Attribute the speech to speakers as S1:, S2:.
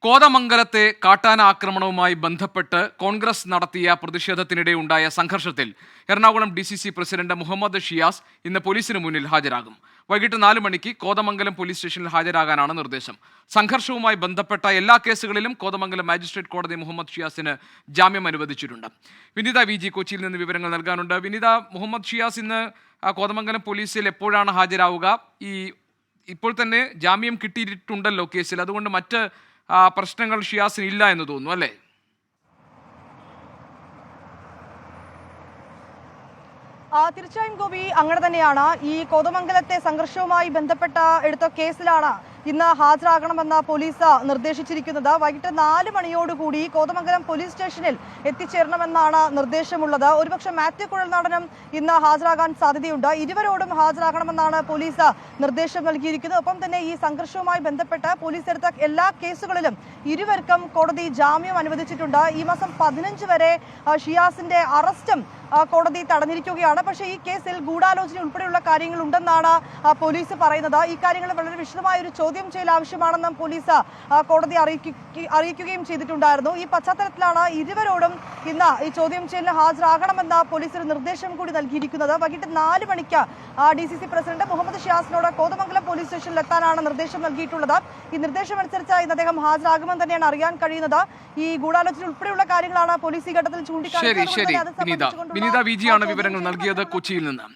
S1: കോതമംഗലത്തെ കാട്ടാന ആക്രമണവുമായി ബന്ധപ്പെട്ട് കോൺഗ്രസ് നടത്തിയ പ്രതിഷേധത്തിനിടെ ഉണ്ടായ സംഘർഷത്തിൽ എറണാകുളം DCC പ്രസിഡന്റ് മുഹമ്മദ് ഷിയാസ് ഇന്ന് പോലീസിന് മുന്നിൽ ഹാജരാകും. വൈകിട്ട് 4 മണിക്ക് കോതമംഗലം പോലീസ് സ്റ്റേഷനിൽ ഹാജരാകാനാണ് നിർദ്ദേശം. സംഘർഷവുമായി ബന്ധപ്പെട്ട എല്ലാ കേസുകളിലും കോതമംഗലം മാജിസ്ട്രേറ്റ് കോടതി മുഹമ്മദ് ഷിയാസിന് ജാമ്യം അനുവദിച്ചിട്ടുണ്ട്. വിനിത VG കൊച്ചിയിൽ നിന്ന് വിവരങ്ങൾ നൽകാനുണ്ട്. വിനിത, മുഹമ്മദ് ഷിയാസ് ഇന്ന് കോതമംഗലം പോലീസിൽ എപ്പോഴാണ് ഹാജരാവുക? ഇപ്പോൾ തന്നെ ജാമ്യം കിട്ടിയിട്ടുണ്ടല്ലോ കേസിൽ, അതുകൊണ്ട് മറ്റ് പ്രശ്നങ്ങൾ ഷിയാസിന് ഇല്ല എന്ന് തോന്നുന്നു, അല്ലേ?
S2: തീർച്ചയായും ഗോപി, അങ്ങനെ തന്നെയാണ്. ഈ കോതമംഗലത്തെ സംഘർഷവുമായി ബന്ധപ്പെട്ട എടുത്ത കേസിലാണ് ഇന്ന് ഹാജരാകണമെന്ന് പോലീസ് നിർദ്ദേശിച്ചിരിക്കുന്നത്. വൈകിട്ട് 4 മണിയോടുകൂടി കോതമംഗലം പോലീസ് സ്റ്റേഷനിൽ എത്തിച്ചേരണമെന്നാണ് നിർദ്ദേശമുള്ളത്. ഒരുപക്ഷെ മാത്യു കുഴൽനാടനും ഇന്ന് ഹാജരാകാൻ സാധ്യതയുണ്ട്. ഇരുവരോടും ഹാജരാകണമെന്നാണ് പോലീസ് നിർദ്ദേശം നൽകിയിരിക്കുന്നത്. ഒപ്പം തന്നെ ഈ സംഘർഷവുമായി ബന്ധപ്പെട്ട് പോലീസ് എടുത്ത എല്ലാ കേസുകളിലും ഇരുവർക്കും കോടതി ജാമ്യം അനുവദിച്ചിട്ടുണ്ട്. ഈ മാസം 15 വരെ ഷിയാസിന്റെ അറസ്റ്റും കോടതി തടഞ്ഞിരിക്കുകയാണ്. പക്ഷേ ഈ കേസിൽ ഗൂഢാലോചന ഉൾപ്പെടെയുള്ള കാര്യങ്ങൾ ഉണ്ടെന്നാണ് പോലീസ് പറയുന്നത്. ഈ കാര്യങ്ങൾ വളരെ വിശദമായ ഒരു ചോദ്യം ചെയ്യൽ ആവശ്യമാണെന്നും പോലീസ് കോടതി അറിയിക്കുകയും ചെയ്തിട്ടുണ്ടായിരുന്നു. ഈ പശ്ചാത്തലത്തിലാണ് ഇരുവരോടും ഇന്ന് ഈ ചോദ്യം ചെയ്യലിന് ഹാജരാകണമെന്ന പോലീസിന് നിർദ്ദേശം കൂടി നൽകിയിരിക്കുന്നത്. വൈകിട്ട് 4 മണിക്ക് DCC പ്രസിഡന്റ് മുഹമ്മദ് ഷിയാസിനോട് കോതമംഗലം പോലീസ് സ്റ്റേഷനിൽ എത്താനാണ് നിർദ്ദേശം നൽകിയിട്ടുള്ളത്. ഈ നിർദ്ദേശം അനുസരിച്ച് ഇന്ന് അദ്ദേഹം ഹാജരാകുമെന്ന് തന്നെയാണ് അറിയാൻ കഴിയുന്നത്. ഈ ഗൂഢാലോചന ഉൾപ്പെടെയുള്ള കാര്യങ്ങളാണ് പോലീസ് ഈ ഘട്ടത്തിൽ ചൂണ്ടിക്കാണിക്കുന്നത്.
S1: വിനീത VG ആണ് വിവരങ്ങൾ നൽകിയത് കൊച്ചിയിൽ നിന്ന്.